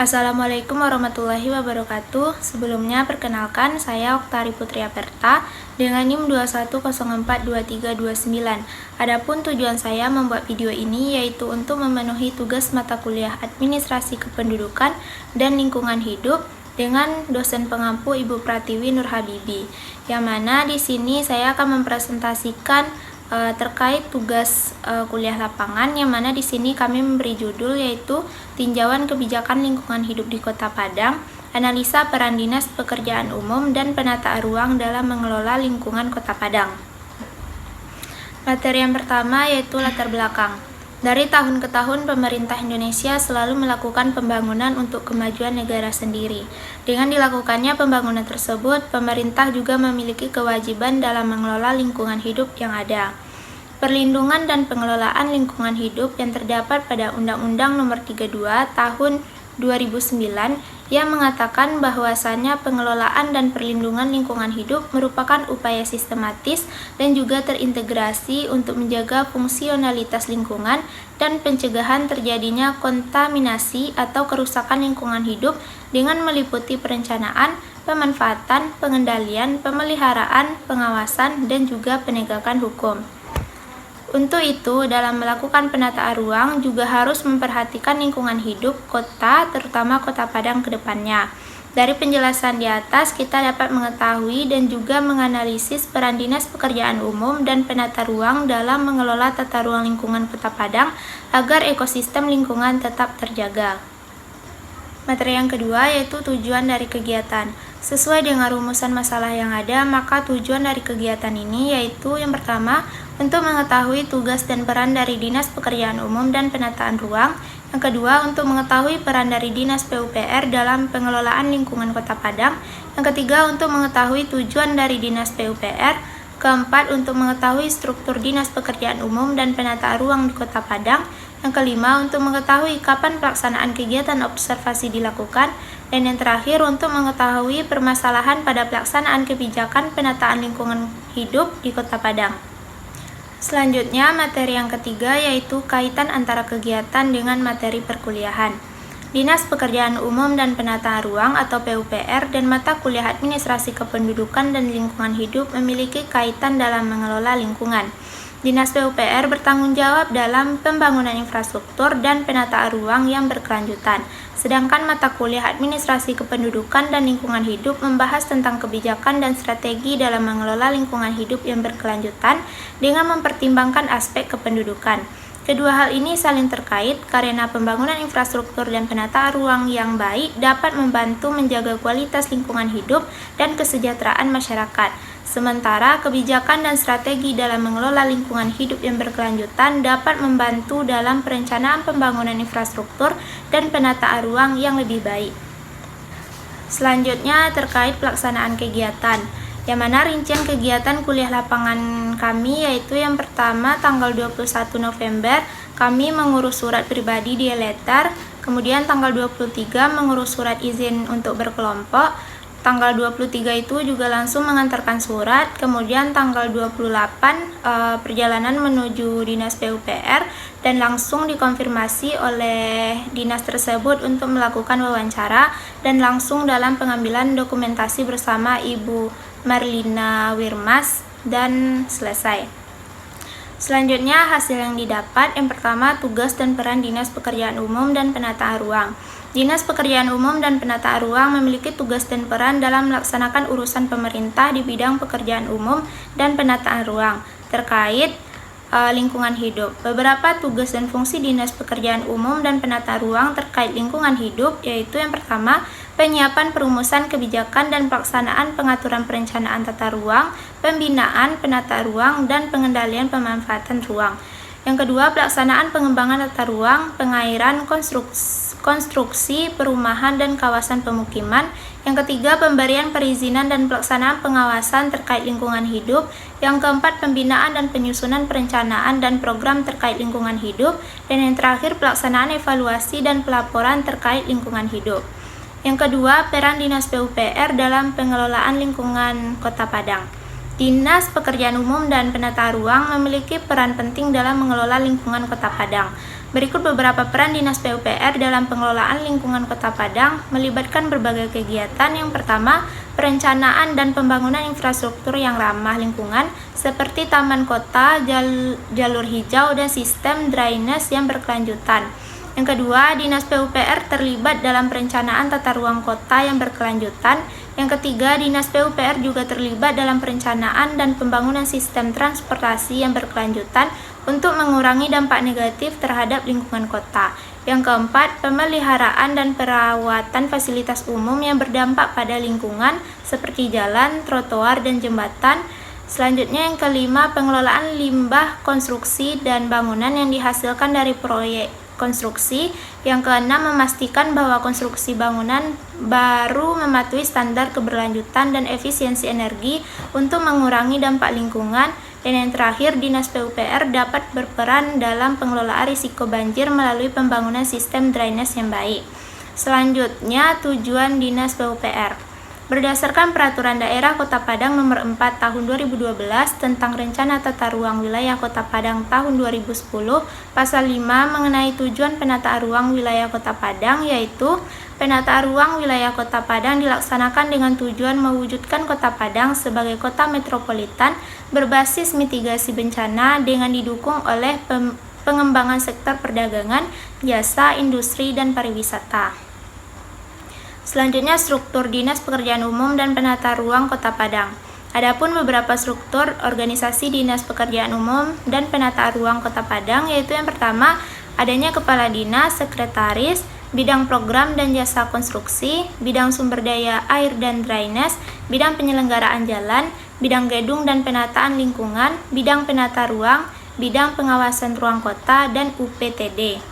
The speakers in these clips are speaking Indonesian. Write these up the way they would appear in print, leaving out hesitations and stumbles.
Assalamualaikum warahmatullahi wabarakatuh. Sebelumnya perkenalkan, saya Oktari Putri Aperta dengan NIM 21042329. Adapun tujuan saya membuat video ini yaitu untuk memenuhi tugas mata kuliah Administrasi Kependudukan dan Lingkungan Hidup dengan dosen pengampu Ibu Pratiwi Nurhabibi. Yang mana di sini saya akan mempresentasikan terkait tugas kuliah lapangan, yang mana di sini kami memberi judul yaitu Tinjauan Kebijakan Lingkungan Hidup di Kota Padang, Analisa Peran Dinas Pekerjaan Umum dan Penataan Ruang dalam Mengelola Lingkungan Kota Padang. Materi yang pertama yaitu latar belakang. Dari tahun ke tahun, pemerintah Indonesia selalu melakukan pembangunan untuk kemajuan negara sendiri. Dengan dilakukannya pembangunan tersebut, pemerintah juga memiliki kewajiban dalam mengelola lingkungan hidup yang ada. Perlindungan dan pengelolaan lingkungan hidup yang terdapat pada Undang-Undang Nomor 32 Tahun 2009 yang mengatakan bahwasannya pengelolaan dan perlindungan lingkungan hidup merupakan upaya sistematis dan juga terintegrasi untuk menjaga fungsionalitas lingkungan dan pencegahan terjadinya kontaminasi atau kerusakan lingkungan hidup dengan meliputi perencanaan, pemanfaatan, pengendalian, pemeliharaan, pengawasan, dan juga penegakan hukum. Untuk itu, dalam melakukan penataan ruang juga harus memperhatikan lingkungan hidup kota, terutama Kota Padang ke depannya. Dari penjelasan di atas, kita dapat mengetahui dan juga menganalisis peran Dinas Pekerjaan Umum dan Penata Ruang dalam mengelola tata ruang lingkungan Kota Padang agar ekosistem lingkungan tetap terjaga. Materi yang kedua yaitu tujuan dari kegiatan. Sesuai dengan rumusan masalah yang ada, maka tujuan dari kegiatan ini yaitu yang pertama, untuk mengetahui tugas dan peran dari Dinas Pekerjaan Umum dan Penataan Ruang. Yang kedua, untuk mengetahui peran dari Dinas PUPR dalam pengelolaan lingkungan Kota Padang. Yang ketiga, untuk mengetahui tujuan dari Dinas PUPR. Keempat, untuk mengetahui struktur Dinas Pekerjaan Umum dan Penataan Ruang di Kota Padang. Yang kelima, untuk mengetahui kapan pelaksanaan kegiatan observasi dilakukan. Dan yang terakhir, untuk mengetahui permasalahan pada pelaksanaan kebijakan penataan lingkungan hidup di Kota Padang. Selanjutnya, materi yang ketiga yaitu kaitan antara kegiatan dengan materi perkuliahan. Dinas Pekerjaan Umum dan Penataan Ruang atau PUPR dan mata kuliah Administrasi Kependudukan dan Lingkungan Hidup memiliki kaitan dalam mengelola lingkungan. Dinas PUPR bertanggung jawab dalam pembangunan infrastruktur dan penataan ruang yang berkelanjutan. Sedangkan mata kuliah Administrasi Kependudukan dan Lingkungan Hidup membahas tentang kebijakan dan strategi dalam mengelola lingkungan hidup yang berkelanjutan dengan mempertimbangkan aspek kependudukan. Kedua hal ini saling terkait karena pembangunan infrastruktur dan penataan ruang yang baik dapat membantu menjaga kualitas lingkungan hidup dan kesejahteraan masyarakat. Sementara kebijakan dan strategi dalam mengelola lingkungan hidup yang berkelanjutan dapat membantu dalam perencanaan pembangunan infrastruktur dan penataan ruang yang lebih baik. Selanjutnya terkait pelaksanaan kegiatan, yang mana rincian kegiatan kuliah lapangan kami yaitu yang pertama tanggal 21 November kami mengurus surat pribadi di letter, kemudian tanggal 23 mengurus surat izin untuk berkelompok, tanggal 23 itu juga langsung mengantarkan surat, kemudian tanggal 28 perjalanan menuju Dinas PUPR dan langsung dikonfirmasi oleh dinas tersebut untuk melakukan wawancara dan langsung dalam pengambilan dokumentasi bersama Ibu Marlina Wirmas dan selesai. Selanjutnya hasil yang didapat, yang pertama tugas dan peran Dinas Pekerjaan Umum dan Penataan Ruang. Dinas Pekerjaan Umum dan Penataan Ruang memiliki tugas dan peran dalam melaksanakan urusan pemerintah di bidang pekerjaan umum dan penataan ruang terkait lingkungan hidup. Beberapa tugas dan fungsi Dinas Pekerjaan Umum dan Penataan Ruang terkait lingkungan hidup yaitu yang pertama, penyiapan perumusan kebijakan dan pelaksanaan pengaturan perencanaan tata ruang, pembinaan penataan ruang, dan pengendalian pemanfaatan ruang. Yang kedua, pelaksanaan pengembangan tata ruang, pengairan, konstruksi, perumahan, dan kawasan pemukiman. Yang ketiga, pemberian perizinan dan pelaksanaan pengawasan terkait lingkungan hidup. Yang keempat, pembinaan dan penyusunan perencanaan dan program terkait lingkungan hidup. Dan yang terakhir, pelaksanaan evaluasi dan pelaporan terkait lingkungan hidup. Yang kedua, peran Dinas PUPR dalam pengelolaan lingkungan Kota Padang. Dinas Pekerjaan Umum dan Penataan Ruang memiliki peran penting dalam mengelola lingkungan Kota Padang. Berikut beberapa peran Dinas PUPR dalam pengelolaan lingkungan Kota Padang melibatkan berbagai kegiatan. Yang pertama, perencanaan dan pembangunan infrastruktur yang ramah lingkungan seperti taman kota, jalur hijau, dan sistem drainase yang berkelanjutan. Yang kedua, Dinas PUPR terlibat dalam perencanaan tata ruang kota yang berkelanjutan. Yang ketiga, Dinas PUPR juga terlibat dalam perencanaan dan pembangunan sistem transportasi yang berkelanjutan untuk mengurangi dampak negatif terhadap lingkungan kota. Yang keempat, pemeliharaan dan perawatan fasilitas umum yang berdampak pada lingkungan seperti jalan, trotoar, dan jembatan. Selanjutnya yang kelima, pengelolaan limbah konstruksi dan bangunan yang dihasilkan dari proyek konstruksi. Yang keenam, memastikan bahwa konstruksi bangunan baru mematuhi standar keberlanjutan dan efisiensi energi untuk mengurangi dampak lingkungan. Dan yang terakhir, Dinas PUPR dapat berperan dalam pengelolaan risiko banjir melalui pembangunan sistem drainase yang baik. Selanjutnya, tujuan Dinas PUPR. Berdasarkan Peraturan Daerah Kota Padang Nomor 4 Tahun 2012 tentang Rencana Tata Ruang Wilayah Kota Padang tahun 2010, Pasal 5 mengenai tujuan penataan ruang wilayah Kota Padang, yaitu penataan ruang wilayah Kota Padang dilaksanakan dengan tujuan mewujudkan Kota Padang sebagai kota metropolitan berbasis mitigasi bencana dengan didukung oleh pengembangan sektor perdagangan, jasa, industri, dan pariwisata. Selanjutnya, struktur Dinas Pekerjaan Umum dan Penata Ruang Kota Padang. Adapun beberapa struktur organisasi Dinas Pekerjaan Umum dan Penataan Ruang Kota Padang, yaitu yang pertama, adanya Kepala Dinas, Sekretaris, bidang program dan jasa konstruksi, bidang sumber daya air dan drainase, bidang penyelenggaraan jalan, bidang gedung dan penataan lingkungan, bidang penata ruang, bidang pengawasan ruang kota, dan UPTD.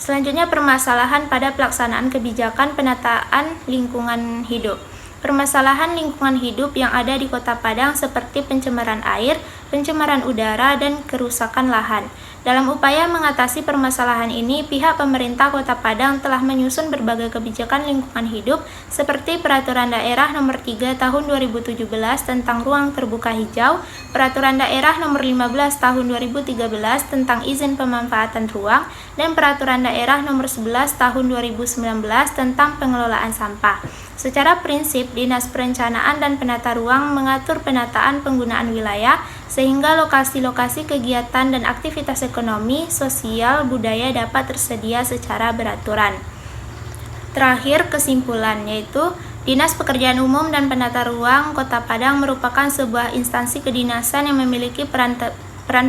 Selanjutnya, permasalahan pada pelaksanaan kebijakan penataan lingkungan hidup. Permasalahan lingkungan hidup yang ada di Kota Padang seperti pencemaran air, pencemaran udara, dan kerusakan lahan. Dalam upaya mengatasi permasalahan ini, pihak pemerintah Kota Padang telah menyusun berbagai kebijakan lingkungan hidup seperti Peraturan Daerah Nomor 3 Tahun 2017 tentang Ruang Terbuka Hijau, Peraturan Daerah Nomor 15 Tahun 2013 tentang Izin Pemanfaatan Ruang, dan Peraturan Daerah Nomor 11 Tahun 2019 tentang Pengelolaan Sampah. Secara prinsip, Dinas Perencanaan dan Penata Ruang mengatur penataan penggunaan wilayah sehingga lokasi-lokasi kegiatan dan aktivitas ekonomi, sosial, budaya dapat tersedia secara beraturan. Terakhir, kesimpulan, yaitu Dinas Pekerjaan Umum dan Penata Ruang Kota Padang merupakan sebuah instansi kedinasan yang memiliki peran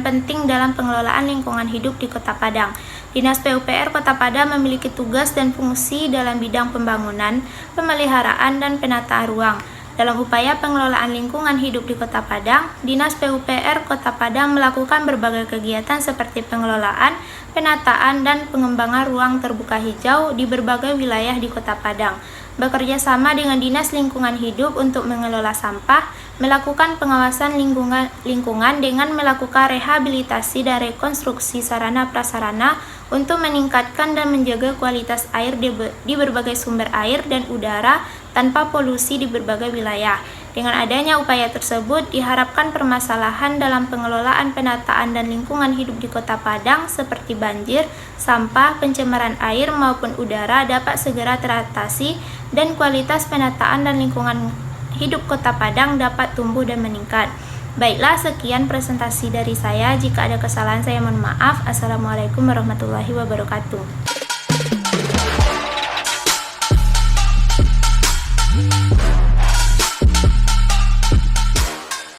penting dalam pengelolaan lingkungan hidup di Kota Padang. Dinas PUPR Kota Padang memiliki tugas dan fungsi dalam bidang pembangunan, pemeliharaan, dan penataan ruang. Dalam upaya pengelolaan lingkungan hidup di Kota Padang, Dinas PUPR Kota Padang melakukan berbagai kegiatan seperti pengelolaan, penataan, dan pengembangan ruang terbuka hijau di berbagai wilayah di Kota Padang. Bekerja sama dengan Dinas Lingkungan Hidup untuk mengelola sampah, melakukan pengawasan lingkungan dengan melakukan rehabilitasi dan rekonstruksi sarana prasarana untuk meningkatkan dan menjaga kualitas air di berbagai sumber air dan udara tanpa polusi di berbagai wilayah. Dengan adanya upaya tersebut, diharapkan permasalahan dalam pengelolaan penataan dan lingkungan hidup di Kota Padang seperti banjir, sampah, pencemaran air maupun udara dapat segera teratasi dan kualitas penataan dan lingkungan hidup Kota Padang dapat tumbuh dan meningkat. Baiklah, sekian presentasi dari saya. Jika ada kesalahan, saya mohon maaf. Assalamualaikum warahmatullahi wabarakatuh.